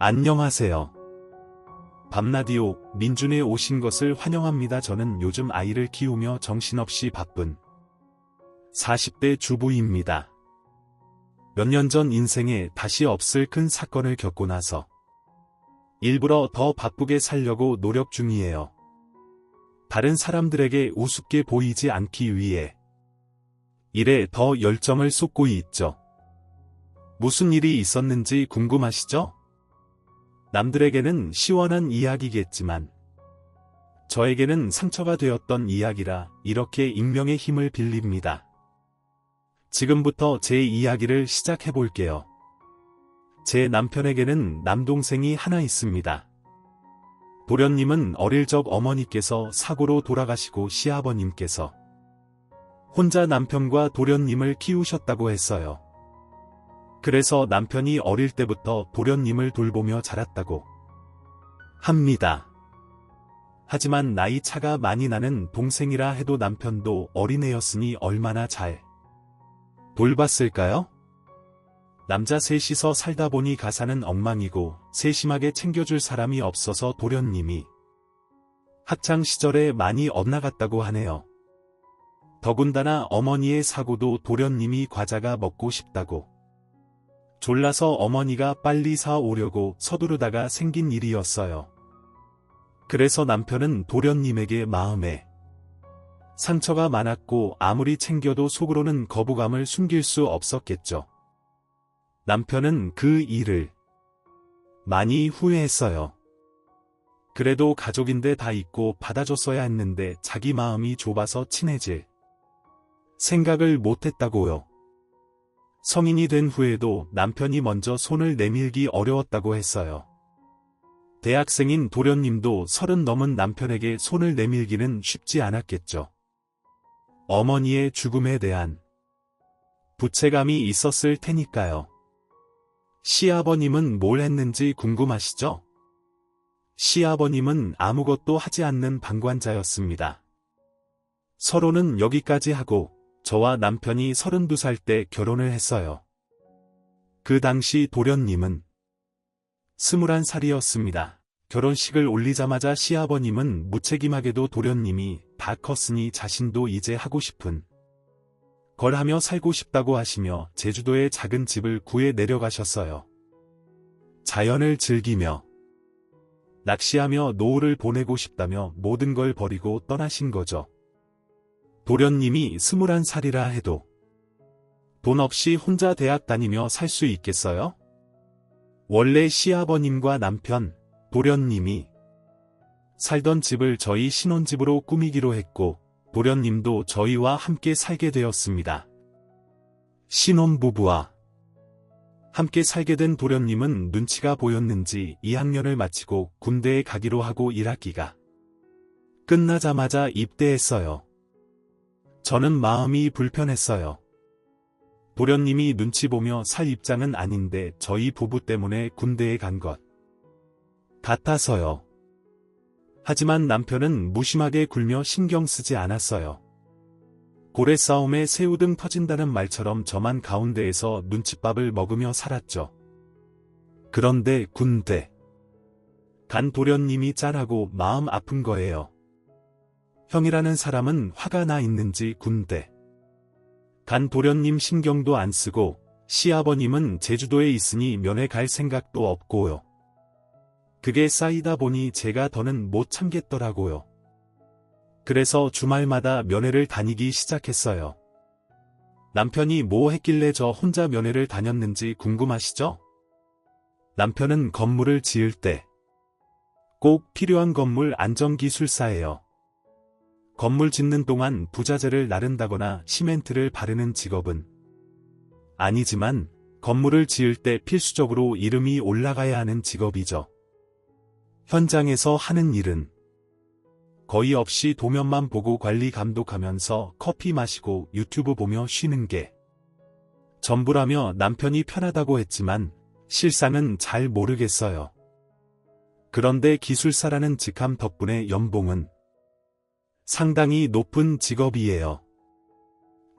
안녕하세요. 밤라디오 민준에 오신 것을 환영합니다. 저는 요즘 아이를 키우며 정신없이 바쁜 40대 주부입니다. 몇 년 전 인생에 다시 없을 큰 사건을 겪고 나서 일부러 더 바쁘게 살려고 노력 중이에요. 다른 사람들에게 우습게 보이지 않기 위해 일에 더 열정을 쏟고 있죠. 무슨 일이 있었는지 궁금하시죠? 남들에게는 시원한 이야기겠지만 저에게는 상처가 되었던 이야기라 이렇게 익명의 힘을 빌립니다. 지금부터 제 이야기를 시작해 볼게요. 제 남편에게는 남동생이 하나 있습니다. 도련님은 어릴 적 어머니께서 사고로 돌아가시고 시아버님께서 혼자 남편과 도련님을 키우셨다고 했어요. 그래서 남편이 어릴 때부터 도련님을 돌보며 자랐다고 합니다. 하지만 나이 차가 많이 나는 동생이라 해도 남편도 어린애였으니 얼마나 잘 돌봤을까요? 남자 셋이서 살다 보니 가사는 엉망이고 세심하게 챙겨줄 사람이 없어서 도련님이 학창 시절에 많이 엇나갔다고 하네요. 더군다나 어머니의 사고도 도련님이 과자가 먹고 싶다고 졸라서 어머니가 빨리 사오려고 서두르다가 생긴 일이었어요. 그래서 남편은 도련님에게 마음에 상처가 많았고 아무리 챙겨도 속으로는 거부감을 숨길 수 없었겠죠. 남편은 그 일을 많이 후회했어요. 그래도 가족인데 다 있고 받아줬어야 했는데 자기 마음이 좁아서 친해질 생각을 못했다고요. 성인이 된 후에도 남편이 먼저 손을 내밀기 어려웠다고 했어요. 대학생인 도련님도 30 넘은 남편에게 손을 내밀기는 쉽지 않았겠죠. 어머니의 죽음에 대한 부채감이 있었을 테니까요. 시아버님은 뭘 했는지 궁금하시죠? 시아버님은 아무것도 하지 않는 방관자였습니다. 서로는 여기까지 하고 저와 남편이 32살 때 결혼을 했어요. 그 당시 도련님은 21살이었습니다. 결혼식을 올리자마자 시아버님은 무책임하게도 도련님이 다 컸으니 자신도 이제 하고 싶은 걸 하며 살고 싶다고 하시며 제주도에 작은 집을 구해 내려가셨어요. 자연을 즐기며 낚시하며 노후를 보내고 싶다며 모든 걸 버리고 떠나신 거죠. 도련님이 21살이라 해도 돈 없이 혼자 대학 다니며 살 수 있겠어요? 원래 시아버님과 남편, 도련님이 살던 집을 저희 신혼집으로 꾸미기로 했고 도련님도 저희와 함께 살게 되었습니다. 신혼부부와 함께 살게 된 도련님은 눈치가 보였는지 2학년을 마치고 군대에 가기로 하고 1학기가 끝나자마자 입대했어요. 저는 마음이 불편했어요. 도련님이 눈치 보며 살 입장은 아닌데 저희 부부 때문에 군대에 간 것 같아서요. 하지만 남편은 무심하게 굴며 신경 쓰지 않았어요. 고래 싸움에 새우등 터진다는 말처럼 저만 가운데에서 눈칫밥을 먹으며 살았죠. 그런데 군대 간 도련님이 짠하고 마음 아픈 거예요. 형이라는 사람은 화가 나 있는지 군대 간 도련님 신경도 안 쓰고 시아버님은 제주도에 있으니 면회 갈 생각도 없고요. 그게 쌓이다 보니 제가 더는 못 참겠더라고요. 그래서 주말마다 면회를 다니기 시작했어요. 남편이 뭐 했길래 저 혼자 면회를 다녔는지 궁금하시죠? 남편은 건물을 지을 때 꼭 필요한 건물 안전기술사예요. 건물 짓는 동안 부자재를 나른다거나 시멘트를 바르는 직업은 아니지만 건물을 지을 때 필수적으로 이름이 올라가야 하는 직업이죠. 현장에서 하는 일은 거의 없이 도면만 보고 관리 감독하면서 커피 마시고 유튜브 보며 쉬는 게 전부라며 남편이 편하다고 했지만 실상은 잘 모르겠어요. 그런데 기술사라는 직함 덕분에 연봉은 상당히 높은 직업이에요.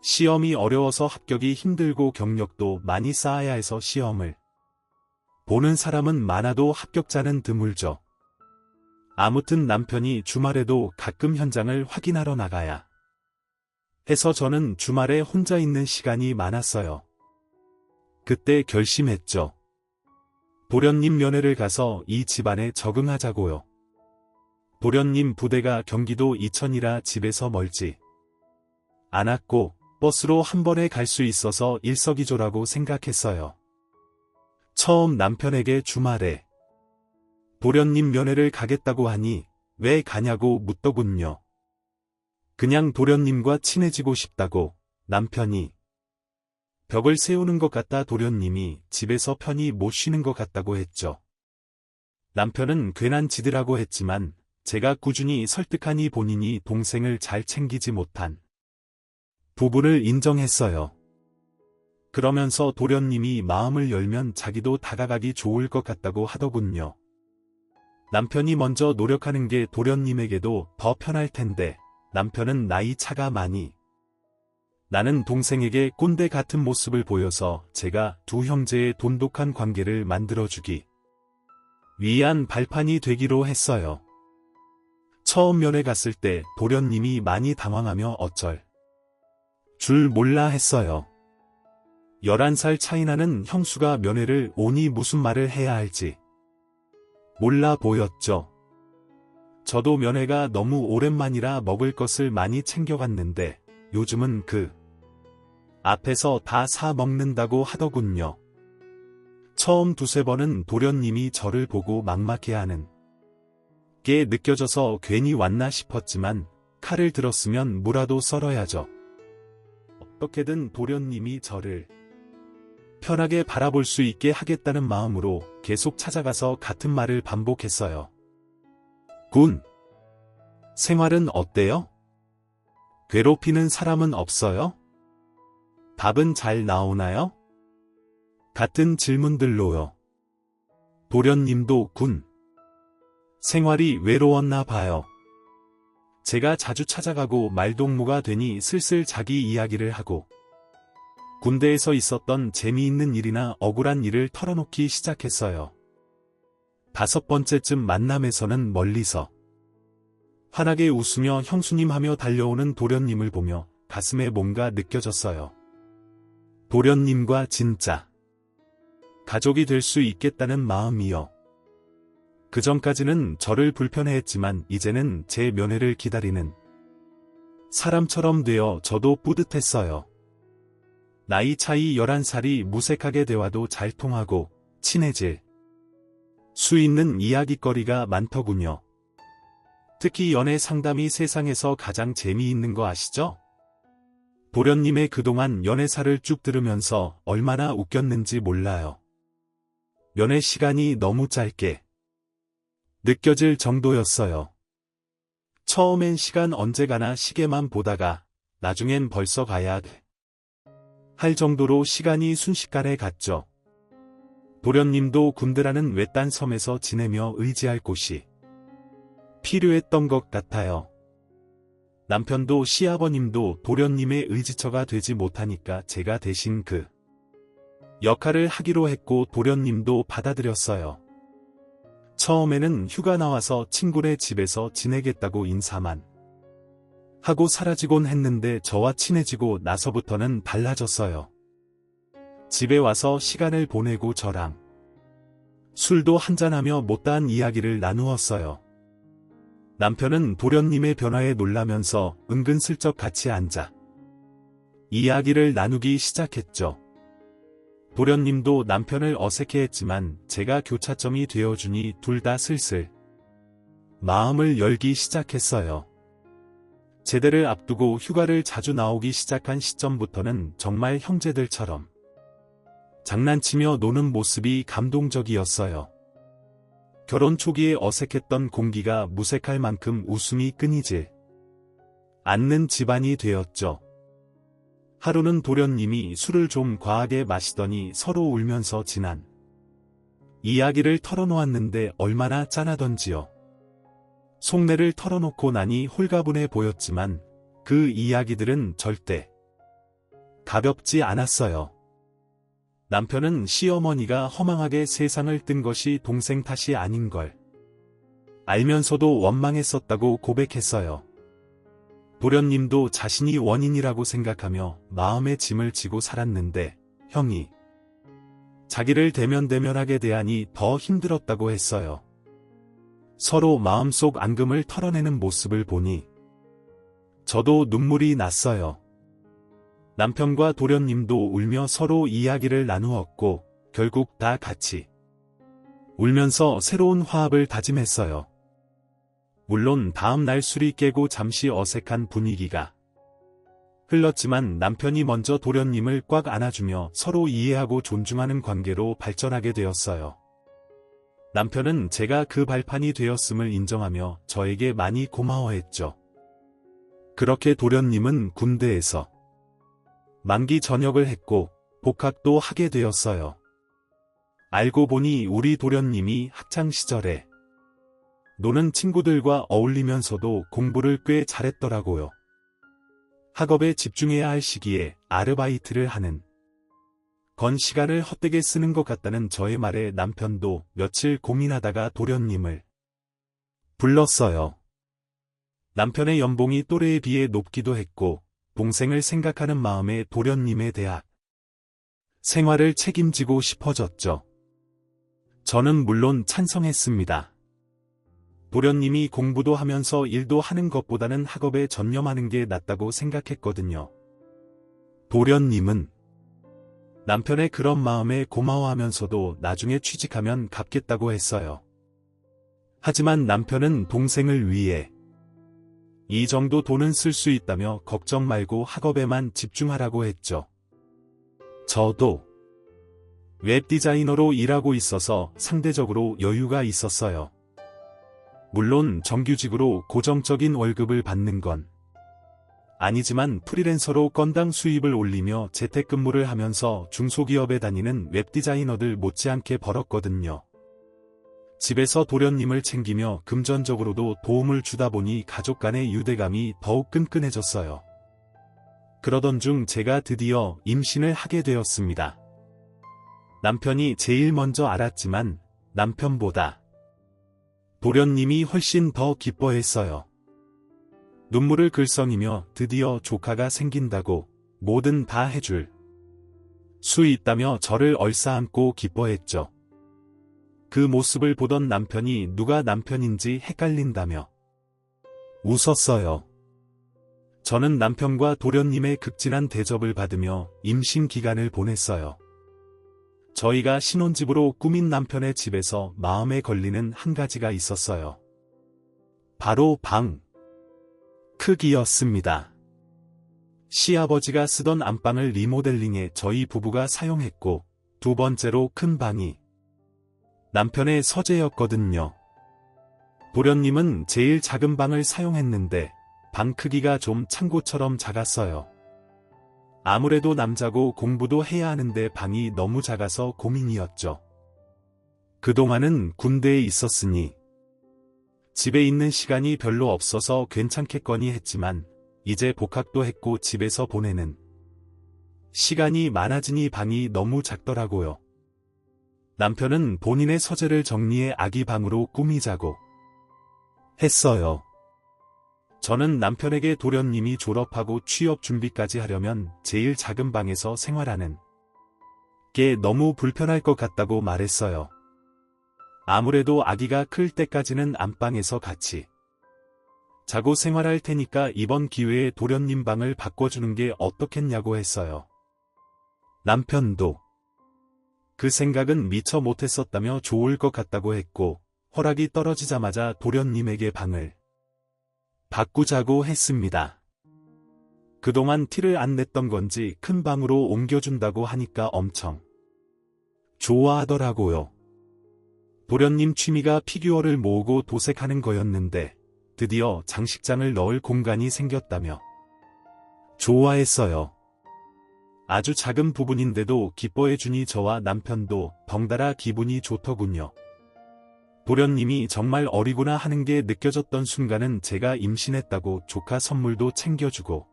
시험이 어려워서 합격이 힘들고 경력도 많이 쌓아야 해서 시험을 보는 사람은 많아도 합격자는 드물죠. 아무튼 남편이 주말에도 가끔 현장을 확인하러 나가야 해서 저는 주말에 혼자 있는 시간이 많았어요. 그때 결심했죠. 도련님 면회를 가서 이 집안에 적응하자고요. 도련님 부대가 경기도 이천이라 집에서 멀지 않았고 버스로 한 번에 갈 수 있어서 일석이조라고 생각했어요. 처음 남편에게 주말에 도련님 면회를 가겠다고 하니 왜 가냐고 묻더군요. 그냥 도련님과 친해지고 싶다고. 남편이 벽을 세우는 것 같다. 도련님이 집에서 편히 못 쉬는 것 같다고 했죠. 남편은 괜한 짓이라고 했지만 제가 꾸준히 설득하니 본인이 동생을 잘 챙기지 못한 부분을 인정했어요. 그러면서 도련님이 마음을 열면 자기도 다가가기 좋을 것 같다고 하더군요. 남편이 먼저 노력하는 게 도련님에게도 더 편할 텐데 남편은 나이 차가 많이 나는 동생에게 꼰대 같은 모습을 보여서 제가 두 형제의 돈독한 관계를 만들어주기 위한 발판이 되기로 했어요. 처음 면회 갔을 때 도련님이 많이 당황하며 어쩔 줄 몰라 했어요. 11살 차이 나는 형수가 면회를 오니 무슨 말을 해야 할지 몰라 보였죠. 저도 면회가 너무 오랜만이라 먹을 것을 많이 챙겨갔는데 요즘은 그 앞에서 다 사 먹는다고 하더군요. 처음 두세 번은 도련님이 저를 보고 막막해하는 게 느껴져서 괜히 왔나 싶었지만 칼을 들었으면 무라도 썰어야죠. 어떻게든 도련님이 저를 편하게 바라볼 수 있게 하겠다는 마음으로 계속 찾아가서 같은 말을 반복했어요. 군 생활은 어때요? 괴롭히는 사람은 없어요? 밥은 잘 나오나요? 같은 질문들로요. 도련님도 군 생활이 외로웠나 봐요. 제가 자주 찾아가고 말동무가 되니 슬슬 자기 이야기를 하고 군대에서 있었던 재미있는 일이나 억울한 일을 털어놓기 시작했어요. 5번째쯤 만남에서는 멀리서 환하게 웃으며 형수님 하며 달려오는 도련님을 보며 가슴에 뭔가 느껴졌어요. 도련님과 진짜 가족이 될 수 있겠다는 마음이요. 그전까지는 저를 불편해했지만 이제는 제 면회를 기다리는 사람처럼 되어 저도 뿌듯했어요. 나이 차이 11살이 무색하게 대화도 잘 통하고 친해질 수 있는 이야깃거리가 많더군요. 특히 연애 상담이 세상에서 가장 재미있는 거 아시죠? 도련님의 그동안 연애사를 쭉 들으면서 얼마나 웃겼는지 몰라요. 면회 시간이 너무 짧게 느껴질 정도였어요. 처음엔 시간 언제 가나 시계만 보다가 나중엔 벌써 가야 돼 할 정도로 시간이 순식간에 갔죠. 도련님도 군대라는 외딴 섬에서 지내며 의지할 곳이 필요했던 것 같아요. 남편도 시아버님도 도련님의 의지처가 되지 못하니까 제가 대신 그 역할을 하기로 했고 도련님도 받아들였어요. 처음에는 휴가 나와서 친구네 집에서 지내겠다고 인사만 하고 사라지곤 했는데 저와 친해지고 나서부터는 달라졌어요. 집에 와서 시간을 보내고 저랑 술도 한잔하며 못다한 이야기를 나누었어요. 남편은 도련님의 변화에 놀라면서 은근슬쩍 같이 앉아 이야기를 나누기 시작했죠. 도련님도 남편을 어색해했지만 제가 교차점이 되어주니 둘 다 슬슬 마음을 열기 시작했어요. 제대를 앞두고 휴가를 자주 나오기 시작한 시점부터는 정말 형제들처럼 장난치며 노는 모습이 감동적이었어요. 결혼 초기에 어색했던 공기가 무색할 만큼 웃음이 끊이질 않는 집안이 되었죠. 하루는 도련님이 술을 좀 과하게 마시더니 서로 울면서 지난 이야기를 털어놓았는데 얼마나 짠하던지요. 속내를 털어놓고 나니 홀가분해 보였지만 그 이야기들은 절대 가볍지 않았어요. 남편은 시어머니가 허망하게 세상을 뜬 것이 동생 탓이 아닌 걸 알면서도 원망했었다고 고백했어요. 도련님도 자신이 원인이라고 생각하며 마음의 짐을 지고 살았는데 형이 자기를 대면대면하게 대하니 더 힘들었다고 했어요. 서로 마음속 앙금을 털어내는 모습을 보니 저도 눈물이 났어요. 남편과 도련님도 울며 서로 이야기를 나누었고 결국 다 같이 울면서 새로운 화합을 다짐했어요. 물론 다음 날 술이 깨고 잠시 어색한 분위기가 흘렀지만 남편이 먼저 도련님을 꽉 안아주며 서로 이해하고 존중하는 관계로 발전하게 되었어요. 남편은 제가 그 발판이 되었음을 인정하며 저에게 많이 고마워했죠. 그렇게 도련님은 군대에서 만기 전역을 했고 복학도 하게 되었어요. 알고 보니 우리 도련님이 학창시절에 노는 친구들과 어울리면서도 공부를 꽤 잘했더라고요. 학업에 집중해야 할 시기에 아르바이트를 하는 건 시간을 헛되게 쓰는 것 같다는 저의 말에 남편도 며칠 고민하다가 도련님을 불렀어요. 남편의 연봉이 또래에 비해 높기도 했고 동생을 생각하는 마음에 도련님의 대학 생활을 책임지고 싶어졌죠. 저는 물론 찬성했습니다. 도련님이 공부도 하면서 일도 하는 것보다는 학업에 전념하는 게 낫다고 생각했거든요. 도련님은 남편의 그런 마음에 고마워하면서도 나중에 취직하면 갚겠다고 했어요. 하지만 남편은 동생을 위해 이 정도 돈은 쓸 수 있다며 걱정 말고 학업에만 집중하라고 했죠. 저도 웹디자이너로 일하고 있어서 상대적으로 여유가 있었어요. 물론 정규직으로 고정적인 월급을 받는 건 아니지만 프리랜서로 건당 수입을 올리며 재택근무를 하면서 중소기업에 다니는 웹디자이너들 못지않게 벌었거든요. 집에서 도련님을 챙기며 금전적으로도 도움을 주다 보니 가족 간의 유대감이 더욱 끈끈해졌어요. 그러던 중 제가 드디어 임신을 하게 되었습니다. 남편이 제일 먼저 알았지만 남편보다 도련님이 훨씬 더 기뻐했어요. 눈물을 글썽이며 드디어 조카가 생긴다고 뭐든 다 해줄 수 있다며 저를 얼싸안고 기뻐했죠. 그 모습을 보던 남편이 누가 남편인지 헷갈린다며 웃었어요. 저는 남편과 도련님의 극진한 대접을 받으며 임신 기간을 보냈어요. 저희가 신혼집으로 꾸민 남편의 집에서 마음에 걸리는 한 가지가 있었어요. 바로 방 크기였습니다. 시아버지가 쓰던 안방을 리모델링해 저희 부부가 사용했고 두 번째로 큰 방이 남편의 서재였거든요. 도련님은 제일 작은 방을 사용했는데 방 크기가 좀 창고처럼 작았어요. 아무래도 남자고 공부도 해야 하는데 방이 너무 작아서 고민이었죠. 그동안은 군대에 있었으니 집에 있는 시간이 별로 없어서 괜찮겠거니 했지만 이제 복학도 했고 집에서 보내는 시간이 많아지니 방이 너무 작더라고요. 남편은 본인의 서재를 정리해 아기 방으로 꾸미자고 했어요. 저는 남편에게 도련님이 졸업하고 취업 준비까지 하려면 제일 작은 방에서 생활하는 게 너무 불편할 것 같다고 말했어요. 아무래도 아기가 클 때까지는 안방에서 같이 자고 생활할 테니까 이번 기회에 도련님 방을 바꿔주는 게 어떻겠냐고 했어요. 남편도 그 생각은 미처 못했었다며 좋을 것 같다고 했고 허락이 떨어지자마자 도련님에게 방을 바꾸자고 했습니다. 그동안 티를 안 냈던 건지 큰 방으로 옮겨준다고 하니까 엄청 좋아하더라고요. 도련님 취미가 피규어를 모으고 도색하는 거였는데 드디어 장식장을 넣을 공간이 생겼다며 좋아했어요. 아주 작은 부분인데도 기뻐해주니 저와 남편도 덩달아 기분이 좋더군요. 도련님이 정말 어리구나 하는 게 느껴졌던 순간은 제가 임신했다고 조카 선물도 챙겨주고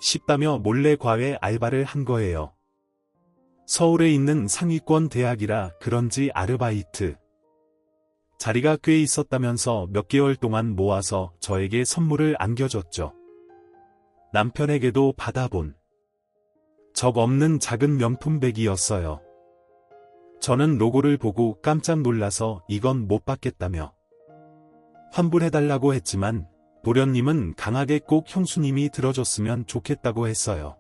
싶다며 몰래 과외 알바를 한 거예요. 서울에 있는 상위권 대학이라 그런지 아르바이트 자리가 꽤 있었다면서 몇 개월 동안 모아서 저에게 선물을 안겨줬죠. 남편에게도 받아본 적 없는 작은 명품백이었어요. 저는 로고를 보고 깜짝 놀라서 이건 못 받겠다며 환불해달라고 했지만 도련님은 강하게 꼭 형수님이 들어줬으면 좋겠다고 했어요.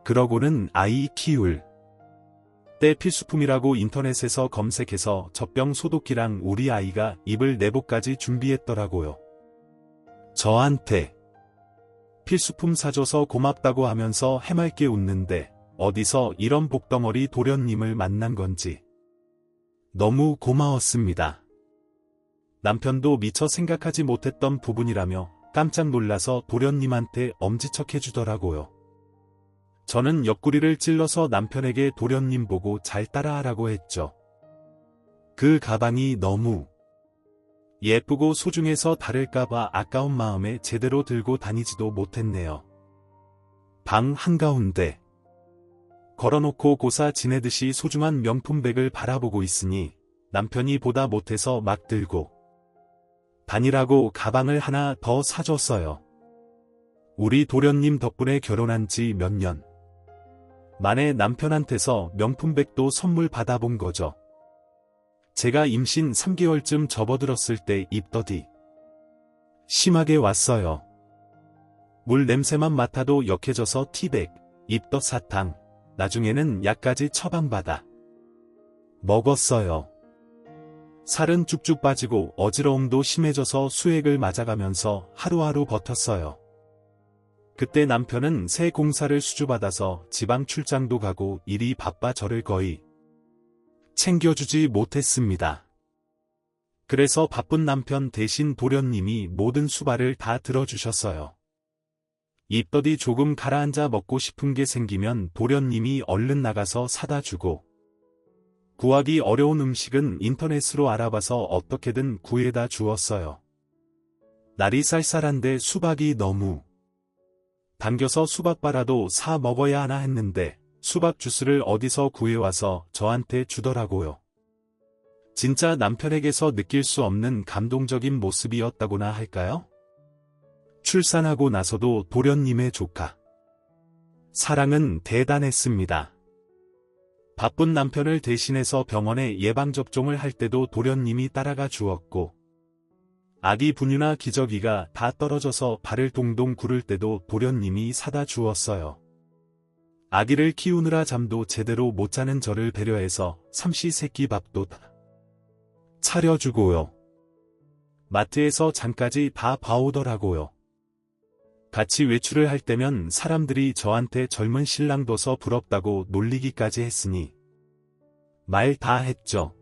그러고는 아이 키울 때 필수품이라고 인터넷에서 검색해서 젖병 소독기랑 우리 아이가 입을 내복까지 준비했더라고요. 저한테 필수품 사줘서 고맙다고 하면서 해맑게 웃는데 어디서 이런 복덩어리 도련님을 만난 건지 너무 고마웠습니다. 남편도 미처 생각하지 못했던 부분이라며 깜짝 놀라서 도련님한테 엄지척 해주더라고요. 저는 옆구리를 찔러서 남편에게 도련님 보고 잘 따라하라고 했죠. 그 가방이 너무 예쁘고 소중해서 다를까봐 아까운 마음에 제대로 들고 다니지도 못했네요. 방 한가운데 걸어놓고 고사 지내듯이 소중한 명품백을 바라보고 있으니 남편이 보다 못해서 막 들고 다니라고 가방을 하나 더 사줬어요. 우리 도련님 덕분에 결혼한 지 몇 년 만에 남편한테서 명품백도 선물 받아본 거죠. 제가 임신 3개월쯤 접어들었을 때 입덧이 심하게 왔어요. 물 냄새만 맡아도 역해져서 티백, 입덧 사탕, 나중에는 약까지 처방받아 먹었어요. 살은 쭉쭉 빠지고 어지러움도 심해져서 수액을 맞아가면서 하루하루 버텼어요. 그때 남편은 새 공사를 수주받아서 지방 출장도 가고 일이 바빠 저를 거의 챙겨주지 못했습니다. 그래서 바쁜 남편 대신 도련님이 모든 수발을 다 들어주셨어요. 입덧이 조금 가라앉아 먹고 싶은 게 생기면 도련님이 얼른 나가서 사다 주고 구하기 어려운 음식은 인터넷으로 알아봐서 어떻게든 구해다 주었어요. 날이 쌀쌀한데 수박이 너무 당겨서 수박바라도 사 먹어야 하나 했는데 수박 주스를 어디서 구해와서 저한테 주더라고요. 진짜 남편에게서 느낄 수 없는 감동적인 모습이었다고나 할까요? 출산하고 나서도 도련님의 조카 사랑은 대단했습니다. 바쁜 남편을 대신해서 병원에 예방접종을 할 때도 도련님이 따라가 주었고 아기 분유나 기저귀가 다 떨어져서 발을 동동 구를 때도 도련님이 사다 주었어요. 아기를 키우느라 잠도 제대로 못 자는 저를 배려해서 삼시세끼 밥도 차려주고요. 마트에서 장까지 다 봐오더라고요. 같이 외출을 할 때면 사람들이 저한테 젊은 신랑 둬서 부럽다고 놀리기까지 했으니 말 다 했죠.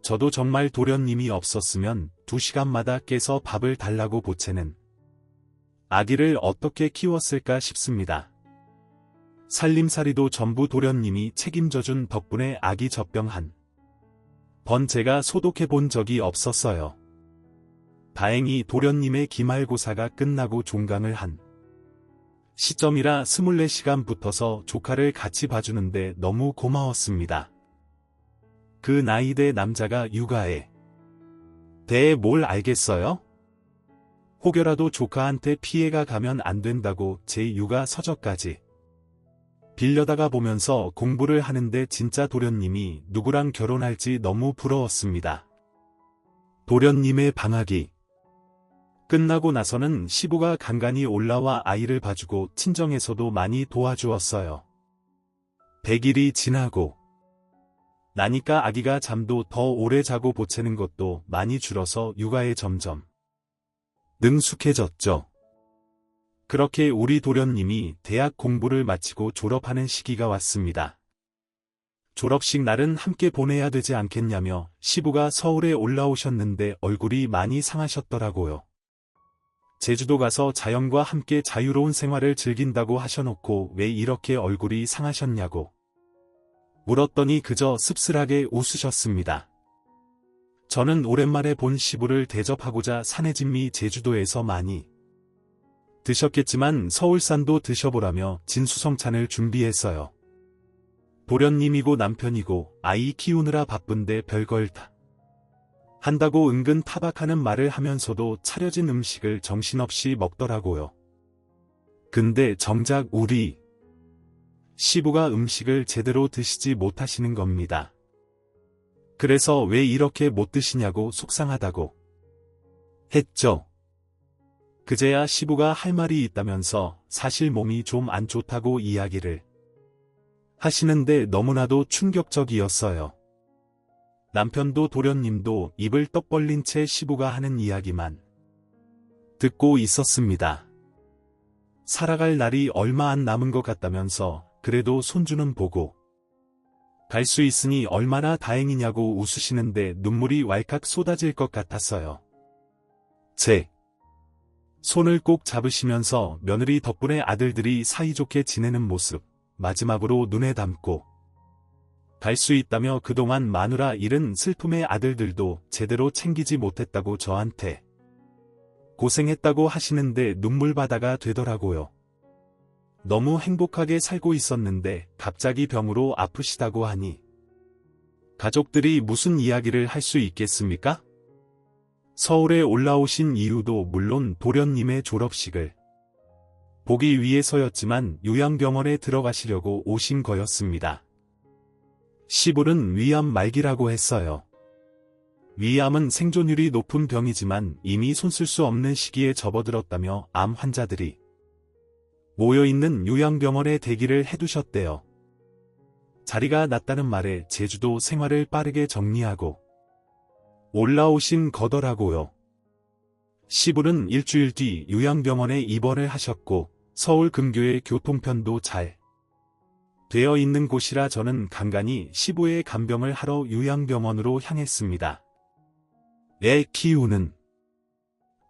저도 정말 도련님이 없었으면 2시간마다 깨서 밥을 달라고 보채는 아기를 어떻게 키웠을까 싶습니다. 살림살이도 전부 도련님이 책임져준 덕분에 아기 젖병 한 번 제가 소독해 본 적이 없었어요. 다행히 도련님의 기말고사가 끝나고 종강을 한 시점이라 24시간 붙어서 조카를 같이 봐주는데 너무 고마웠습니다. 그 나이대 남자가 육아에 대해 뭘 알겠어요? 혹여라도 조카한테 피해가 가면 안 된다고 제 육아 서적까지 빌려다가 보면서 공부를 하는데 진짜 도련님이 누구랑 결혼할지 너무 부러웠습니다. 도련님의 방학이 끝나고 나서는 시부가 간간히 올라와 아이를 봐주고 친정에서도 많이 도와주었어요. 100일이 지나고 나니까 아기가 잠도 더 오래 자고 보채는 것도 많이 줄어서 육아에 점점 능숙해졌죠. 그렇게 우리 도련님이 대학 공부를 마치고 졸업하는 시기가 왔습니다. 졸업식 날은 함께 보내야 되지 않겠냐며 시부가 서울에 올라오셨는데 얼굴이 많이 상하셨더라고요. 제주도 가서 자연과 함께 자유로운 생활을 즐긴다고 하셔놓고 왜 이렇게 얼굴이 상하셨냐고 물었더니 그저 씁쓸하게 웃으셨습니다. 저는 오랜만에 본 시부를 대접하고자 산해진미 제주도에서 많이 드셨겠지만 서울산도 드셔보라며 진수성찬을 준비했어요. 도련님이고 남편이고 아이 키우느라 바쁜데 별걸 다 한다고 은근 타박하는 말을 하면서도 차려진 음식을 정신없이 먹더라고요. 근데 정작 우리 시부가 음식을 제대로 드시지 못하시는 겁니다. 그래서 왜 이렇게 못 드시냐고 속상하다고 했죠. 그제야 시부가 할 말이 있다면서 사실 몸이 좀 안 좋다고 이야기를 하시는데 너무나도 충격적이었어요. 남편도 도련님도 입을 떡 벌린 채 시부가 하는 이야기만 듣고 있었습니다. 살아갈 날이 얼마 안 남은 것 같다면서 그래도 손주는 보고 갈 수 있으니 얼마나 다행이냐고 웃으시는데 눈물이 왈칵 쏟아질 것 같았어요. 제 손을 꼭 잡으시면서 며느리 덕분에 아들들이 사이좋게 지내는 모습 마지막으로 눈에 담고 갈 수 있다며 그동안 마누라 잃은 슬픔의 아들들도 제대로 챙기지 못했다고 저한테 고생했다고 하시는데 눈물바다가 되더라고요. 너무 행복하게 살고 있었는데 갑자기 병으로 아프시다고 하니 가족들이 무슨 이야기를 할 수 있겠습니까? 서울에 올라오신 이유도 물론 도련님의 졸업식을 보기 위해서였지만 요양병원에 들어가시려고 오신 거였습니다. 시부는 위암 말기라고 했어요. 위암은 생존율이 높은 병이지만 이미 손쓸 수 없는 시기에 접어들었다며 암 환자들이 모여있는 요양병원에 대기를 해두셨대요. 자리가 났다는 말에 제주도 생활을 빠르게 정리하고 올라오신 거더라고요. 시부는 일주일 뒤 요양병원에 입원을 하셨고 서울 근교의 교통편도 잘 되어 있는 곳이라 저는 간간히 시부의 간병을 하러 요양병원으로 향했습니다. 애 키우는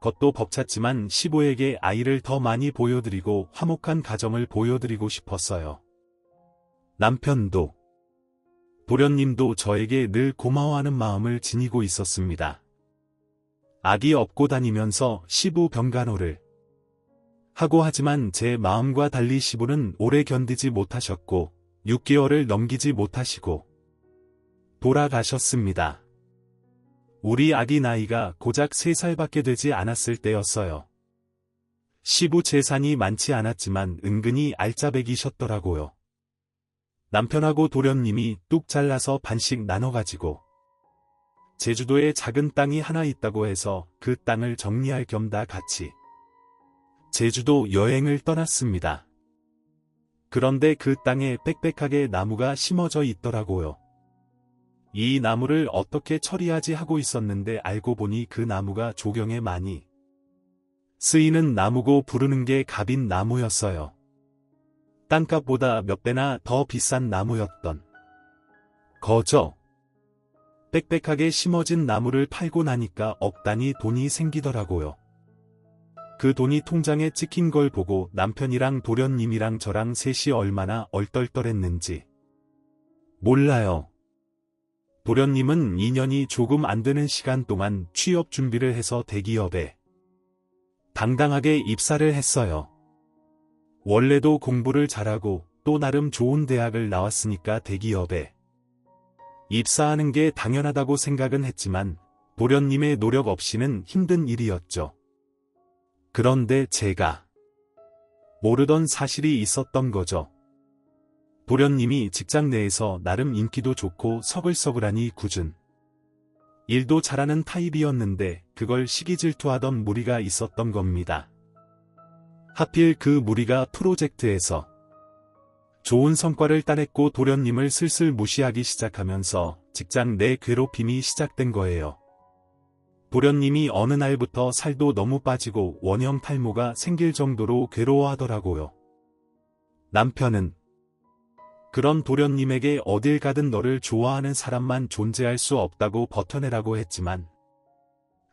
것도 벅찼지만 시부에게 아이를 더 많이 보여드리고 화목한 가정을 보여드리고 싶었어요. 남편도 도련님도 저에게 늘 고마워하는 마음을 지니고 있었습니다. 아기 업고 다니면서 시부 병간호를 하고 하지만 제 마음과 달리 시부는 오래 견디지 못하셨고 6개월을 넘기지 못하시고 돌아가셨습니다. 우리 아기 나이가 고작 3살밖에 되지 않았을 때였어요. 시부 재산이 많지 않았지만 은근히 알짜배기셨더라고요. 남편하고 도련님이 뚝 잘라서 반씩 나눠가지고 제주도에 작은 땅이 하나 있다고 해서 그 땅을 정리할 겸 다 같이 제주도 여행을 떠났습니다. 그런데 그 땅에 빽빽하게 나무가 심어져 있더라고요. 이 나무를 어떻게 처리하지 하고 있었는데 알고 보니 그 나무가 조경에 많이 쓰이는 나무고 부르는 게 갑인 나무였어요. 땅값보다 몇 배나 더 비싼 나무였던 거죠. 빽빽하게 심어진 나무를 팔고 나니까 억 단위 돈이 생기더라고요. 그 돈이 통장에 찍힌 걸 보고 남편이랑 도련님이랑 저랑 셋이 얼마나 얼떨떨했는지 몰라요. 도련님은 2년이 조금 안 되는 시간 동안 취업 준비를 해서 대기업에 당당하게 입사를 했어요. 원래도 공부를 잘하고 또 나름 좋은 대학을 나왔으니까 대기업에 입사하는 게 당연하다고 생각은 했지만 도련님의 노력 없이는 힘든 일이었죠. 그런데 제가 모르던 사실이 있었던 거죠. 도련님이 직장 내에서 나름 인기도 좋고 서글서글하니 굳은 일도 잘하는 타입이었는데 그걸 시기질투하던 무리가 있었던 겁니다. 하필 그 무리가 프로젝트에서 좋은 성과를 따냈고 도련님을 슬슬 무시하기 시작하면서 직장 내 괴롭힘이 시작된 거예요. 도련님이 어느 날부터 살도 너무 빠지고 원형 탈모가 생길 정도로 괴로워하더라고요. 남편은 그런 도련님에게 어딜 가든 너를 좋아하는 사람만 존재할 수 없다고 버텨내라고 했지만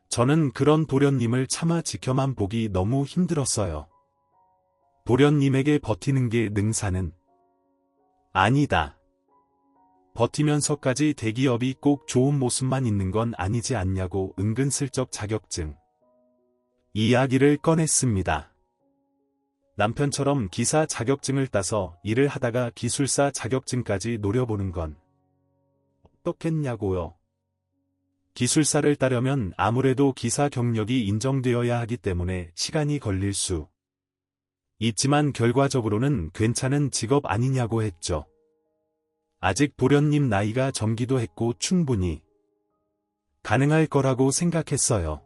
저는 그런 도련님을 차마 지켜만 보기 너무 힘들었어요. 도련님에게 버티는 게 능사는 아니다. 버티면서까지 대기업이 꼭 좋은 모습만 있는 건 아니지 않냐고 은근슬쩍 자격증 이야기를 꺼냈습니다. 남편처럼 기사 자격증을 따서 일을 하다가 기술사 자격증까지 노려보는 건 어떻겠냐고요. 기술사를 따려면 아무래도 기사 경력이 인정되어야 하기 때문에 시간이 걸릴 수 있지만 결과적으로는 괜찮은 직업 아니냐고 했죠. 아직 도련님 나이가 젊기도 했고 충분히 가능할 거라고 생각했어요.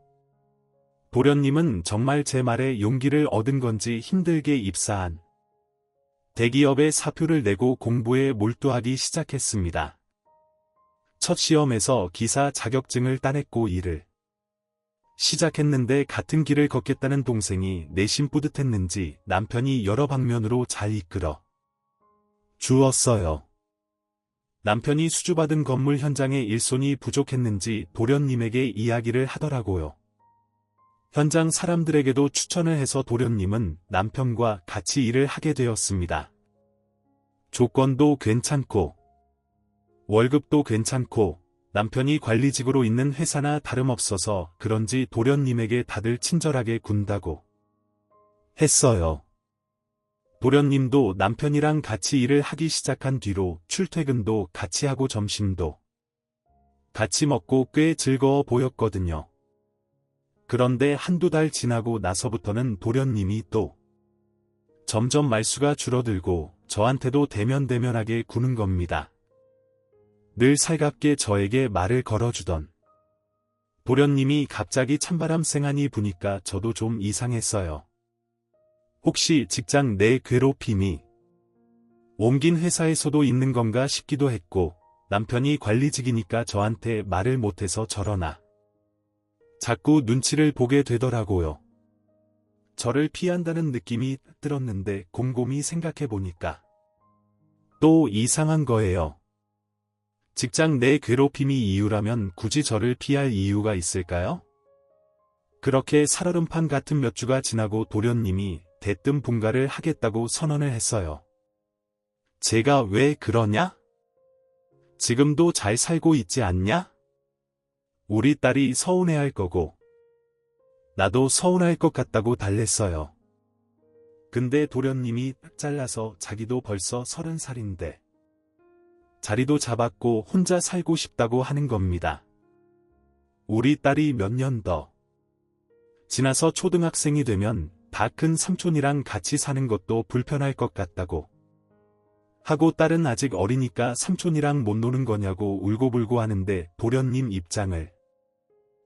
도련님은 정말 제 말에 용기를 얻은 건지 힘들게 입사한 대기업에 사표를 내고 공부에 몰두하기 시작했습니다. 첫 시험에서 기사 자격증을 따냈고 일을 시작했는데 같은 길을 걷겠다는 동생이 내심 뿌듯했는지 남편이 여러 방면으로 잘 이끌어 주었어요. 남편이 수주받은 건물 현장에 일손이 부족했는지 도련님에게 이야기를 하더라고요. 현장 사람들에게도 추천을 해서 도련님은 남편과 같이 일을 하게 되었습니다. 조건도 괜찮고 월급도 괜찮고 남편이 관리직으로 있는 회사나 다름없어서 그런지 도련님에게 다들 친절하게 군다고 했어요. 도련님도 남편이랑 같이 일을 하기 시작한 뒤로 출퇴근도 같이 하고 점심도 같이 먹고 꽤 즐거워 보였거든요. 그런데 한두 달 지나고 나서부터는 도련님이 또 점점 말수가 줄어들고 저한테도 대면대면하게 구는 겁니다. 늘 살갑게 저에게 말을 걸어주던 도련님이 갑자기 찬바람 쌩하니 부니까 저도 좀 이상했어요. 혹시 직장 내 괴롭힘이 옮긴 회사에서도 있는 건가 싶기도 했고 남편이 관리직이니까 저한테 말을 못해서 저러나 자꾸 눈치를 보게 되더라고요. 저를 피한다는 느낌이 들었는데 곰곰이 생각해보니까 또 이상한 거예요. 직장 내 괴롭힘이 이유라면 굳이 저를 피할 이유가 있을까요? 그렇게 살얼음판 같은 몇 주가 지나고 도련님이 대뜸 분가를 하겠다고 선언을 했어요. 제가 왜 그러냐? 지금도 잘 살고 있지 않냐? 우리 딸이 서운해할 거고 나도 서운할 것 같다고 달랬어요. 근데 도련님이 딱 잘라서 자기도 벌써 30살인데 자리도 잡았고 혼자 살고 싶다고 하는 겁니다. 우리 딸이 몇 년 더 지나서 초등학생이 되면 다 큰 삼촌이랑 같이 사는 것도 불편할 것 같다고 하고 딸은 아직 어리니까 삼촌이랑 못 노는 거냐고 울고불고 하는데 도련님 입장을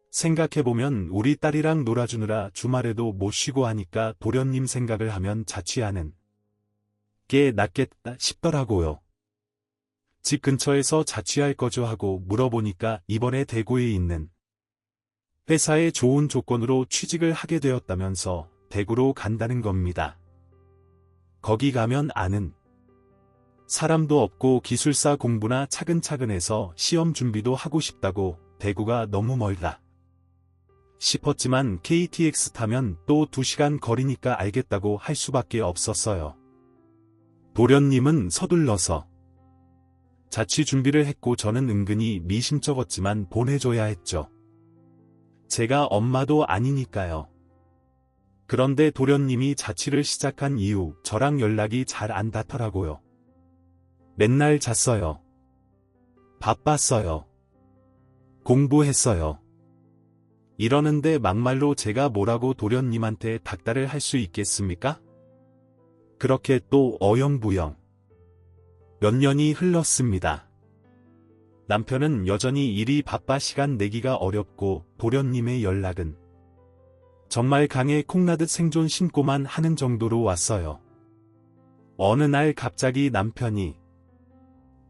생각해보면 우리 딸이랑 놀아주느라 주말에도 못 쉬고 하니까 도련님 생각을 하면 자취하는 게 낫겠다 싶더라고요. 집 근처에서 자취할 거죠 하고 물어보니까 이번에 대구에 있는 회사에 좋은 조건으로 취직을 하게 되었다면서 대구로 간다는 겁니다. 거기 가면 아는 사람도 없고 기술사 공부나 차근차근 해서 시험 준비도 하고 싶다고 대구가 너무 멀다 싶었지만 KTX 타면 또 2시간 거리니까 알겠다고 할 수밖에 없었어요. 도련님은 서둘러서 자취 준비를 했고 저는 은근히 미심쩍었지만 보내줘야 했죠. 제가 엄마도 아니니까요. 그런데 도련님이 자취를 시작한 이후 저랑 연락이 잘 안 닿더라고요. 맨날 잤어요. 바빴어요. 공부했어요. 이러는데 막말로 제가 뭐라고 도련님한테 닥달을 할 수 있겠습니까? 그렇게 또 어영부영 몇 년이 흘렀습니다. 남편은 여전히 일이 바빠 시간 내기가 어렵고 도련님의 연락은 정말 강에 콩나듯 생존 신고만 하는 정도로 왔어요. 어느 날 갑자기 남편이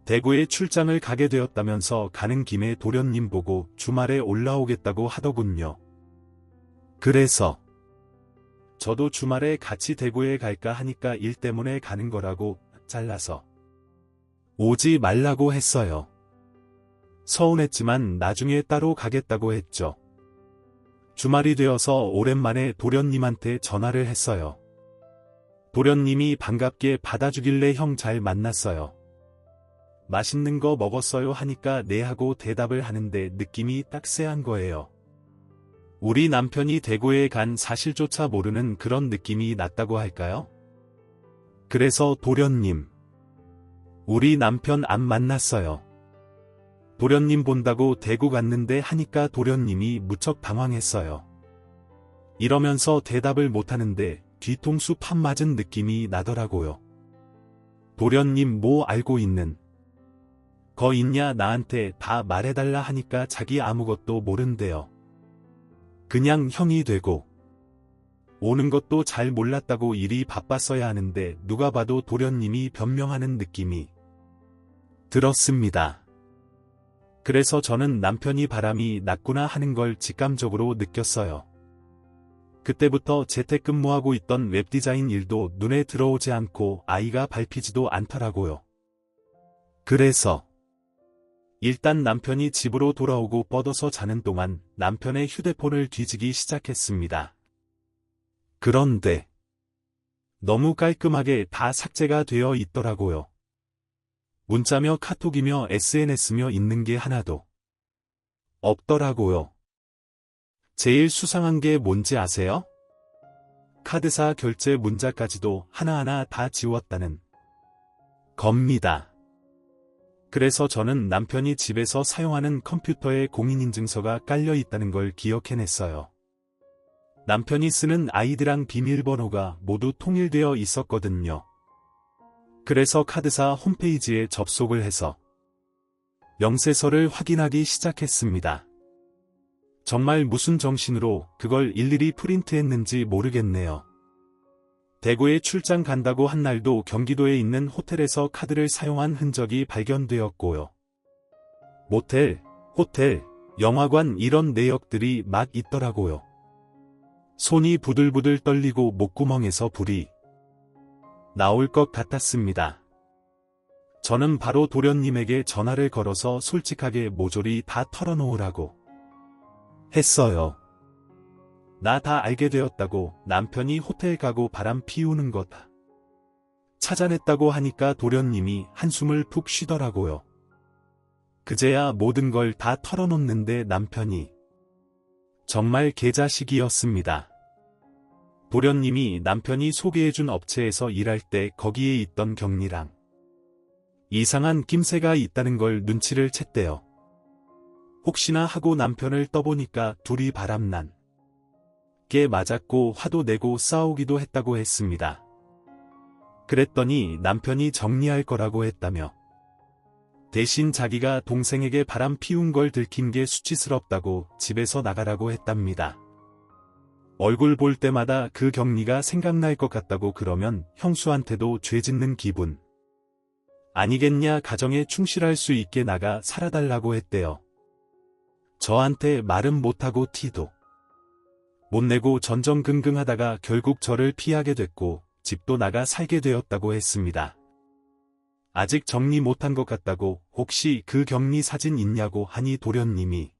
대구에 출장을 가게 되었다면서 가는 김에 도련님 보고 주말에 올라오겠다고 하더군요. 그래서 저도 주말에 같이 대구에 갈까 하니까 일 때문에 가는 거라고 잘라서 오지 말라고 했어요. 서운했지만 나중에 따로 가겠다고 했죠. 주말이 되어서 오랜만에 도련님한테 전화를 했어요. 도련님이 반갑게 받아주길래 형 잘 만났어요. 맛있는 거 먹었어요 하니까 네 하고 대답을 하는데 느낌이 딱 쎄한 거예요. 우리 남편이 대구에 간 사실조차 모르는 그런 느낌이 났다고 할까요? 그래서 도련님, 우리 남편 안 만났어요. 도련님 본다고 대구 갔는데 하니까 도련님이 무척 당황했어요. 이러면서 대답을 못하는데 뒤통수 판 맞은 느낌이 나더라고요. 도련님 뭐 알고 있는 거 있냐, 나한테 다 말해달라 하니까 자기 아무것도 모른대요. 그냥 형이 되고 오는 것도 잘 몰랐다고 일이 바빴어야 하는데 누가 봐도 도련님이 변명하는 느낌이 들었습니다. 그래서 저는 남편이 바람이 났구나 하는 걸 직감적으로 느꼈어요. 그때부터 재택근무하고 있던 웹디자인 일도 눈에 들어오지 않고 아이가 밟히지도 않더라고요. 그래서 일단 남편이 집으로 돌아오고 뻗어서 자는 동안 남편의 휴대폰을 뒤지기 시작했습니다. 그런데 너무 깔끔하게 다 삭제가 되어 있더라고요. 문자며 카톡이며 SNS며 있는 게 하나도 없더라고요. 제일 수상한 게 뭔지 아세요? 카드사 결제 문자까지도 하나하나 다 지웠다는 겁니다. 그래서 저는 남편이 집에서 사용하는 컴퓨터에 공인인증서가 깔려 있다는 걸 기억해냈어요. 남편이 쓰는 아이디랑 비밀번호가 모두 통일되어 있었거든요. 그래서 카드사 홈페이지에 접속을 해서 명세서를 확인하기 시작했습니다. 정말 무슨 정신으로 그걸 일일이 프린트했는지 모르겠네요. 대구에 출장 간다고 한 날도 경기도에 있는 호텔에서 카드를 사용한 흔적이 발견되었고요. 모텔, 호텔, 영화관 이런 내역들이 막 있더라고요. 손이 부들부들 떨리고 목구멍에서 불이 나올 것 같았습니다. 저는 바로 도련님에게 전화를 걸어서 솔직하게 모조리 다 털어놓으라고 했어요. 나 다 알게 되었다고, 남편이 호텔 가고 바람 피우는 것 찾아냈다고 하니까 도련님이 한숨을 푹 쉬더라고요. 그제야 모든 걸 다 털어놓는데 남편이 정말 개자식이었습니다. 도련님이 남편이 소개해준 업체에서 일할 때 거기에 있던 경리랑 이상한 낌새가 있다는 걸 눈치를 챘대요. 혹시나 하고 남편을 떠보니까 둘이 바람난 게 맞았고 화도 내고 싸우기도 했다고 했습니다. 그랬더니 남편이 정리할 거라고 했다며 대신 자기가 동생에게 바람 피운 걸 들킨 게 수치스럽다고 집에서 나가라고 했답니다. 얼굴 볼 때마다 그 경리가 생각날 것 같다고 그러면 형수한테도 죄 짓는 기분 아니겠냐, 가정에 충실할 수 있게 나가 살아달라고 했대요. 저한테 말은 못하고 티도 못 내고 전전긍긍하다가 결국 저를 피하게 됐고 집도 나가 살게 되었다고 했습니다. 아직 정리 못한 것 같다고 혹시 그 격리 사진 있냐고 하니 도련님이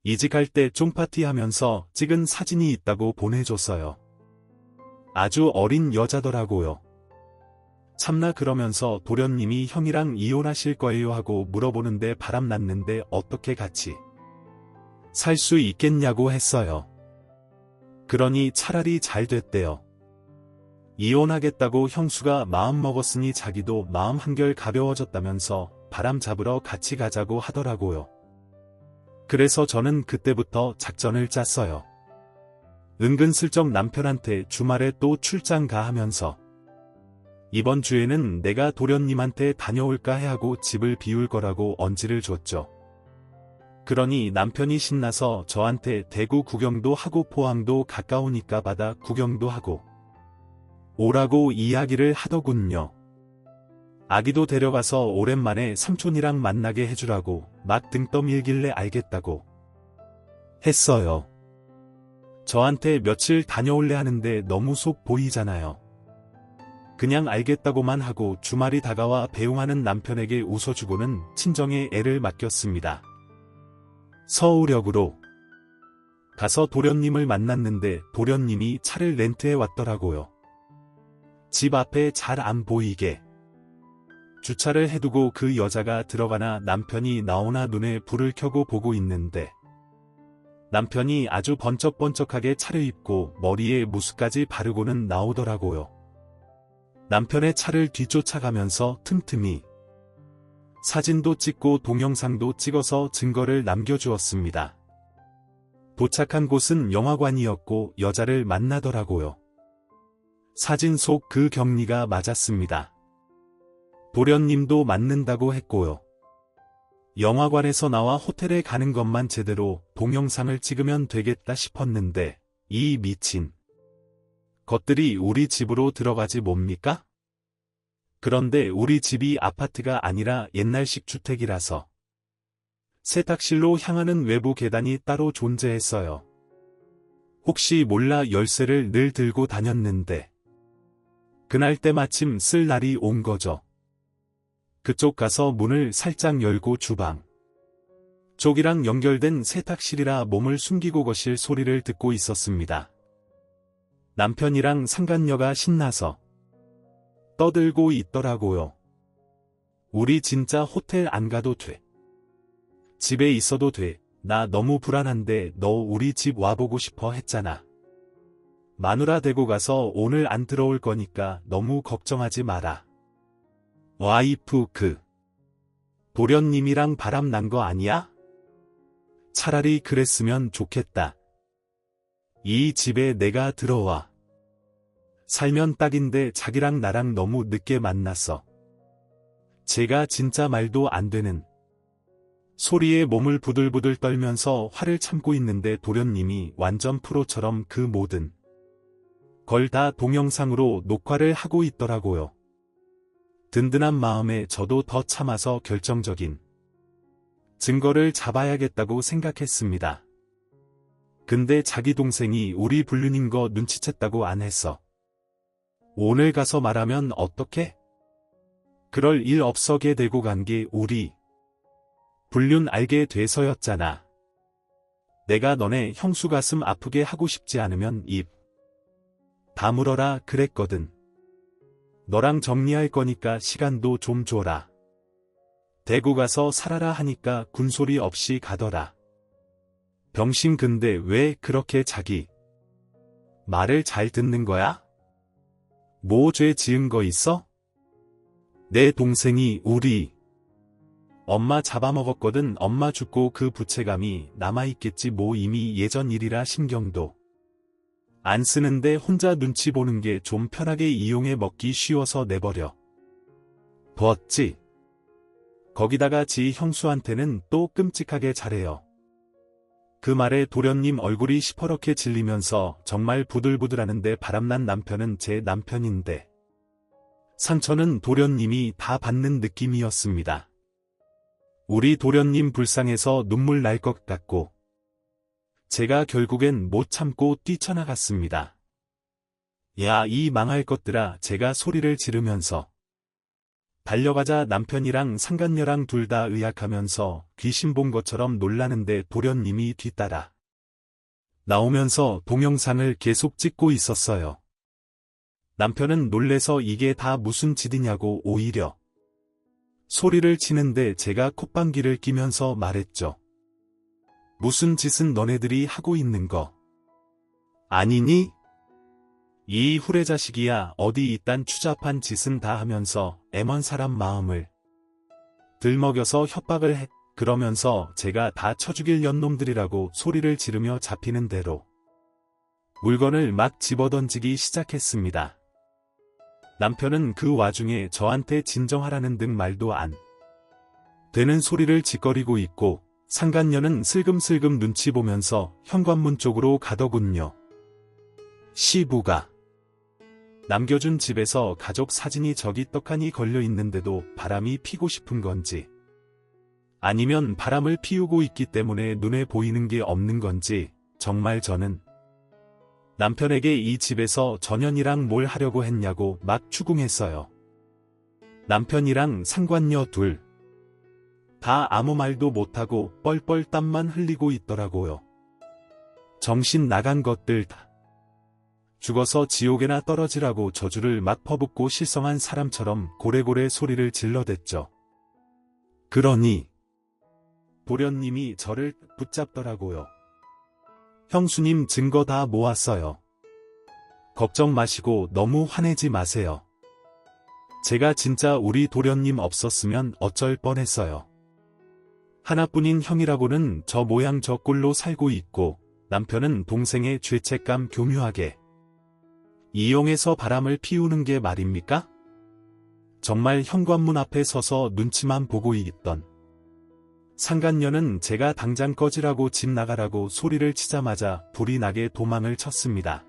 이직할 때 쫑파티 하면서 찍은 사진이 있다고 보내줬어요. 아주 어린 여자더라고요. 참나, 그러면서 도련님이 형이랑 이혼하실 거예요 하고 물어보는데 바람 났는데 어떻게 같이 살 수 있겠냐고 했어요. 그러니 차라리 잘 됐대요. 이혼하겠다고 형수가 마음 먹었으니 자기도 마음 한결 가벼워졌다면서 바람 잡으러 같이 가자고 하더라고요. 그래서 저는 그때부터 작전을 짰어요. 은근슬쩍 남편한테 주말에 또 출장 가 하면서 이번 주에는 내가 도련님한테 다녀올까 해 하고 집을 비울 거라고 언지를 줬죠. 그러니 남편이 신나서 저한테 대구 구경도 하고 포항도 가까우니까 바다 구경도 하고 오라고 이야기를 하더군요. 아기도 데려가서 오랜만에 삼촌이랑 만나게 해주라고 막 등 떠밀길래 알겠다고 했어요. 저한테 며칠 다녀올래 하는데 너무 속 보이잖아요. 그냥 알겠다고만 하고 주말이 다가와 배웅하는 남편에게 웃어주고는 친정에 애를 맡겼습니다. 서울역으로 가서 도련님을 만났는데 도련님이 차를 렌트해 왔더라고요. 집 앞에 잘 안 보이게 주차를 해두고 그 여자가 들어가나 남편이 나오나 눈에 불을 켜고 보고 있는데 남편이 아주 번쩍번쩍하게 차려입고 머리에 무스까지 바르고는 나오더라고요. 남편의 차를 뒤쫓아가면서 틈틈이 사진도 찍고 동영상도 찍어서 증거를 남겨주었습니다. 도착한 곳은 영화관이었고 여자를 만나더라고요. 사진 속 그 격리가 맞았습니다. 도련님도 맞는다고 했고요. 영화관에서 나와 호텔에 가는 것만 제대로 동영상을 찍으면 되겠다 싶었는데 이 미친 것들이 우리 집으로 들어가지 뭡니까? 그런데 우리 집이 아파트가 아니라 옛날식 주택이라서 세탁실로 향하는 외부 계단이 따로 존재했어요. 혹시 몰라 열쇠를 늘 들고 다녔는데 그날 때마침 쓸 날이 온 거죠. 그쪽 가서 문을 살짝 열고 주방 쪽이랑 연결된 세탁실이라 몸을 숨기고 거실 소리를 듣고 있었습니다. 남편이랑 상간녀가 신나서 떠들고 있더라고요. 우리 진짜 호텔 안 가도 돼. 집에 있어도 돼. 나 너무 불안한데 너 우리 집 와보고 싶어 했잖아. 마누라 데리고 가서 오늘 안 들어올 거니까 너무 걱정하지 마라. 와이프 도련님이랑 바람 난 거 아니야? 차라리 그랬으면 좋겠다. 이 집에 내가 들어와 살면 딱인데 자기랑 나랑 너무 늦게 만났어. 제가 진짜 말도 안 되는 소리에 몸을 부들부들 떨면서 화를 참고 있는데 도련님이 완전 프로처럼 그 모든 걸 다 동영상으로 녹화를 하고 있더라고요. 든든한 마음에 저도 더 참아서 결정적인 증거를 잡아야겠다고 생각했습니다. 근데 자기 동생이 우리 불륜인 거 눈치챘다고 안 했어. 오늘 가서 말하면 어떡해? 그럴 일 없어게 되고 간 게 우리 불륜 알게 돼서였잖아. 내가 너네 형수 가슴 아프게 하고 싶지 않으면 입 다물어라 그랬거든. 너랑 정리할 거니까 시간도 좀 줘라. 대구 가서 살아라 하니까 군소리 없이 가더라. 병신 근데 왜 그렇게 자기 말을 잘 듣는 거야? 뭐 죄 지은 거 있어? 내 동생이 우리 엄마 잡아먹었거든. 엄마 죽고 그 부채감이 남아있겠지 뭐. 이미 예전 일이라 신경도 안 쓰는데 혼자 눈치 보는 게 좀 편하게 이용해 먹기 쉬워서 내버려 뒀지. 거기다가 지 형수한테는 또 끔찍하게 잘해요. 그 말에 도련님 얼굴이 시퍼렇게 질리면서 정말 부들부들하는데 바람난 남편은 제 남편인데 상처는 도련님이 다 받는 느낌이었습니다. 우리 도련님 불쌍해서 눈물 날 것 같고 제가 결국엔 못 참고 뛰쳐나갔습니다. 야, 이 망할 것들아. 제가 소리를 지르면서 달려가자 남편이랑 상간녀랑 둘 다 의약하면서 귀신 본 것처럼 놀라는데 도련님이 뒤따라 나오면서 동영상을 계속 찍고 있었어요. 남편은 놀래서 이게 다 무슨 짓이냐고 오히려 소리를 치는데 제가 콧방귀를 뀌면서 말했죠. 무슨 짓은 너네들이 하고 있는 거 아니니? 이 후레자식이야. 어디 이딴 추잡한 짓은 다 하면서 애먼 사람 마음을 들먹여서 협박을 해. 그러면서 제가 다 쳐죽일 년놈들이라고 소리를 지르며 잡히는 대로 물건을 막 집어던지기 시작했습니다. 남편은 그 와중에 저한테 진정하라는 등 말도 안 되는 소리를 짓거리고 있고 상간녀는 슬금슬금 눈치 보면서 현관문 쪽으로 가더군요. 시부가 남겨준 집에서 가족 사진이 저기 떡하니 걸려 있는데도 바람이 피고 싶은 건지 아니면 바람을 피우고 있기 때문에 눈에 보이는 게 없는 건지 정말 저는 남편에게 이 집에서 전현이랑 뭘 하려고 했냐고 막 추궁했어요. 남편이랑 상관녀 둘 다 아무 말도 못하고 뻘뻘 땀만 흘리고 있더라고요. 정신 나간 것들 다. 죽어서 지옥에나 떨어지라고 저주를 막 퍼붓고 실성한 사람처럼 고래고래 소리를 질러댔죠. 그러니 도련님이 저를 붙잡더라고요. 형수님 증거 다 모았어요. 걱정 마시고 너무 화내지 마세요. 제가 진짜 우리 도련님 없었으면 어쩔 뻔했어요. 하나뿐인 형이라고는 저 모양 저 꼴로 살고 있고 남편은 동생의 죄책감 교묘하게 이용해서 바람을 피우는 게 말입니까? 정말 현관문 앞에 서서 눈치만 보고 있던 상간녀는 제가 당장 꺼지라고 집 나가라고 소리를 치자마자 불이 나게 도망을 쳤습니다.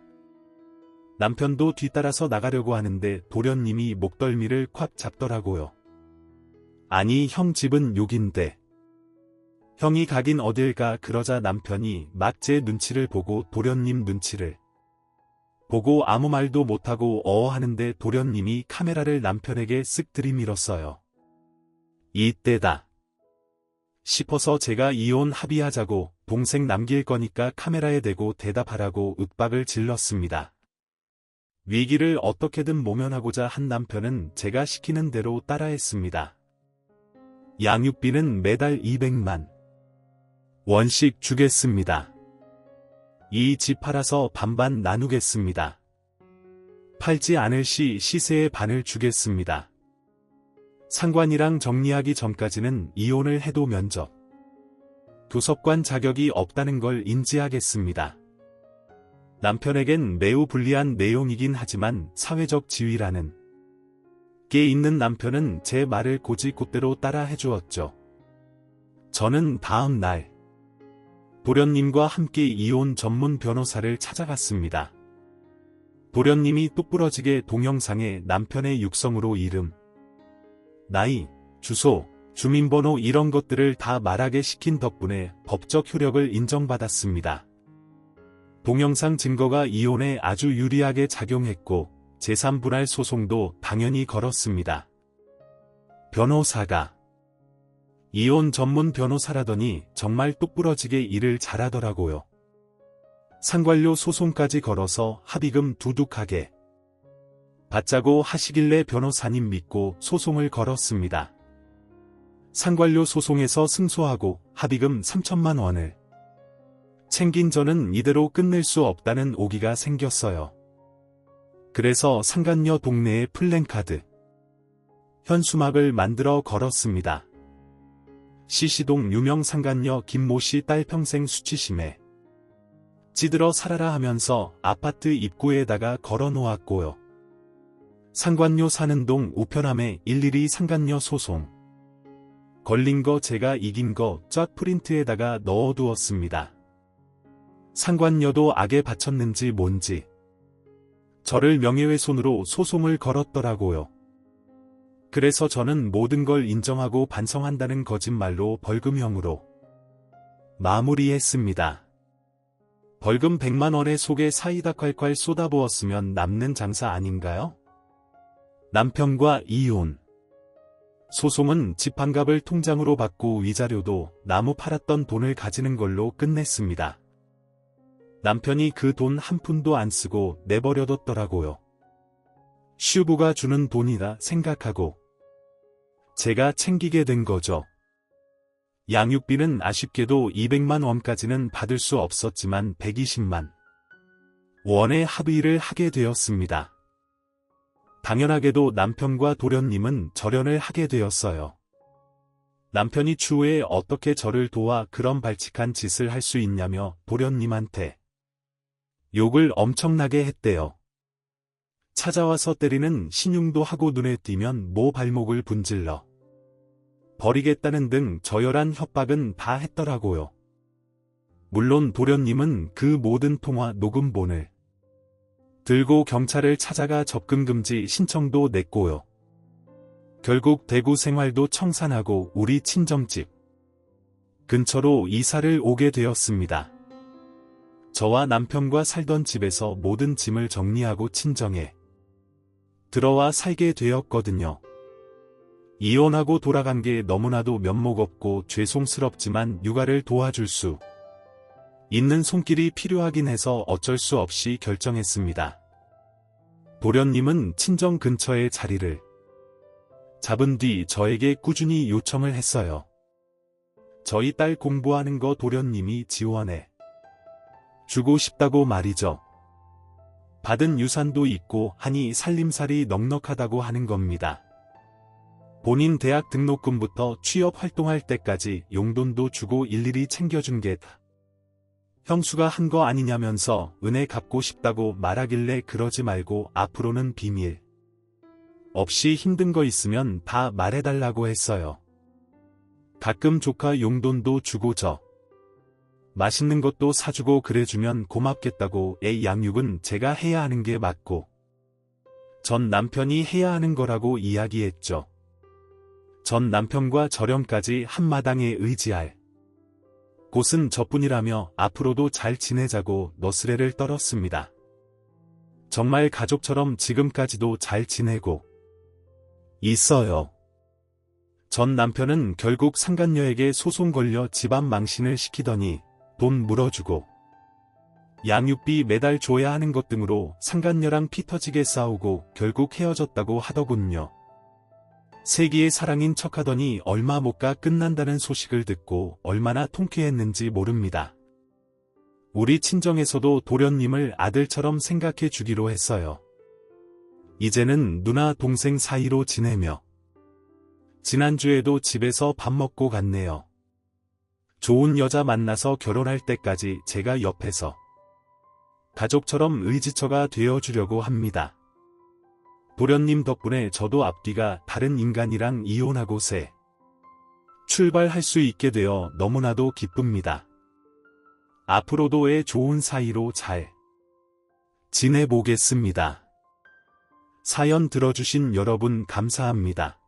남편도 뒤따라서 나가려고 하는데 도련님이 목덜미를 콱 잡더라고요. 아니 형 집은 여긴데. 형이 가긴 어딜 가. 그러자 남편이 막 제 눈치를 보고 도련님 눈치를 보고 아무 말도 못하고 하는데 도련님이 카메라를 남편에게 쓱 들이밀었어요. 이때다 싶어서 제가 이혼 합의하자고 동생 남길 거니까 카메라에 대고 대답하라고 윽박을 질렀습니다. 위기를 어떻게든 모면하고자 한 남편은 제가 시키는 대로 따라했습니다. 양육비는 매달 200만 원씩 주겠습니다. 이 집 팔아서 반반 나누겠습니다. 팔지 않을 시 시세의 반을 주겠습니다. 상관이랑 정리하기 전까지는 이혼을 해도 면접 교섭관 자격이 없다는 걸 인지하겠습니다. 남편에겐 매우 불리한 내용이긴 하지만 사회적 지위라는 게 있는 남편은 제 말을 곧이곧대로 따라 해주었죠. 저는 다음 날 도련님과 함께 이혼 전문 변호사를 찾아갔습니다. 도련님이 똑부러지게 동영상에 남편의 육성으로 이름, 나이, 주소, 주민번호 이런 것들을 다 말하게 시킨 덕분에 법적 효력을 인정받았습니다. 동영상 증거가 이혼에 아주 유리하게 작용했고 제3분할 소송도 당연히 걸었습니다. 변호사가 이혼 전문 변호사라더니 정말 똑부러지게 일을 잘하더라고요. 상관료 소송까지 걸어서 합의금 두둑하게 받자고 하시길래 변호사님 믿고 소송을 걸었습니다. 상관료 소송에서 승소하고 합의금 3천만 원을 챙긴 저는 이대로 끝낼 수 없다는 오기가 생겼어요. 그래서 상간녀 동네에 플랜카드, 현수막을 만들어 걸었습니다. 시시동 유명 상간녀 김모씨 딸 평생 수치심에 찌들어 살아라 하면서 아파트 입구에다가 걸어 놓았고요. 상관녀 사는 동 우편함에 일일이 상간녀 소송 걸린 거 제가 이긴 거 쫙 프린트에다가 넣어두었습니다. 상관녀도 악에 바쳤는지 뭔지 저를 명예훼손으로 소송을 걸었더라고요. 그래서 저는 모든 걸 인정하고 반성한다는 거짓말로 벌금형으로 마무리했습니다. 벌금 100만 원에 속에 사이다 콸콸 쏟아부었으면 남는 장사 아닌가요? 남편과 이혼 소송은 집 한 갑을 통장으로 받고 위자료도 나무 팔았던 돈을 가지는 걸로 끝냈습니다. 남편이 그 돈 한 푼도 안 쓰고 내버려뒀더라고요. 슈부가 주는 돈이다 생각하고 제가 챙기게 된 거죠. 양육비는 아쉽게도 200만 원까지는 받을 수 없었지만 120만 원의 합의를 하게 되었습니다. 당연하게도 남편과 도련님은 절연을 하게 되었어요. 남편이 추후에 어떻게 저를 도와 그런 발칙한 짓을 할 수 있냐며 도련님한테 욕을 엄청나게 했대요. 찾아와서 때리는 신용도 하고 눈에 띄면 모 발목을 분질러 버리겠다는 등 저열한 협박은 다 했더라고요. 물론 도련님은 그 모든 통화 녹음본을 들고 경찰을 찾아가 접근금지 신청도 냈고요. 결국 대구 생활도 청산하고 우리 친정집 근처로 이사를 오게 되었습니다. 저와 남편과 살던 집에서 모든 짐을 정리하고 친정에 들어와 살게 되었거든요. 이혼하고 돌아간 게 너무나도 면목 없고 죄송스럽지만 육아를 도와줄 수 있는 손길이 필요하긴 해서 어쩔 수 없이 결정했습니다. 도련님은 친정 근처에 자리를 잡은 뒤 저에게 꾸준히 요청을 했어요. 저희 딸 공부하는 거 도련님이 지원해 주고 싶다고 말이죠. 받은 유산도 있고 하니 살림살이 넉넉하다고 하는 겁니다. 본인 대학 등록금부터 취업 활동할 때까지 용돈도 주고 일일이 챙겨준 게 형수가 한 거 아니냐면서 은혜 갚고 싶다고 말하길래 그러지 말고 앞으로는 비밀 없이 힘든 거 있으면 다 말해달라고 했어요. 가끔 조카 용돈도 주고 맛있는 것도 사주고 그래주면 고맙겠다고 애 양육은 제가 해야 하는 게 맞고 전 남편이 해야 하는 거라고 이야기했죠. 전 남편과 저렴까지 한마당에 의지할 곳은 저뿐이라며 앞으로도 잘 지내자고 너스레를 떨었습니다. 정말 가족처럼 지금까지도 잘 지내고 있어요. 전 남편은 결국 상간녀에게 소송 걸려 집안 망신을 시키더니 돈 물어주고 양육비 매달 줘야 하는 것 등으로 상간녀랑 피 터지게 싸우고 결국 헤어졌다고 하더군요. 세기의 사랑인 척하더니 얼마 못 가 끝난다는 소식을 듣고 얼마나 통쾌했는지 모릅니다. 우리 친정에서도 도련님을 아들처럼 생각해 주기로 했어요. 이제는 누나 동생 사이로 지내며 지난주에도 집에서 밥 먹고 갔네요. 좋은 여자 만나서 결혼할 때까지 제가 옆에서 가족처럼 의지처가 되어주려고 합니다. 도련님 덕분에 저도 앞뒤가 다른 인간이랑 이혼하고 새 출발할 수 있게 되어 너무나도 기쁩니다. 앞으로도 애 좋은 사이로 잘 지내보겠습니다. 사연 들어주신 여러분 감사합니다.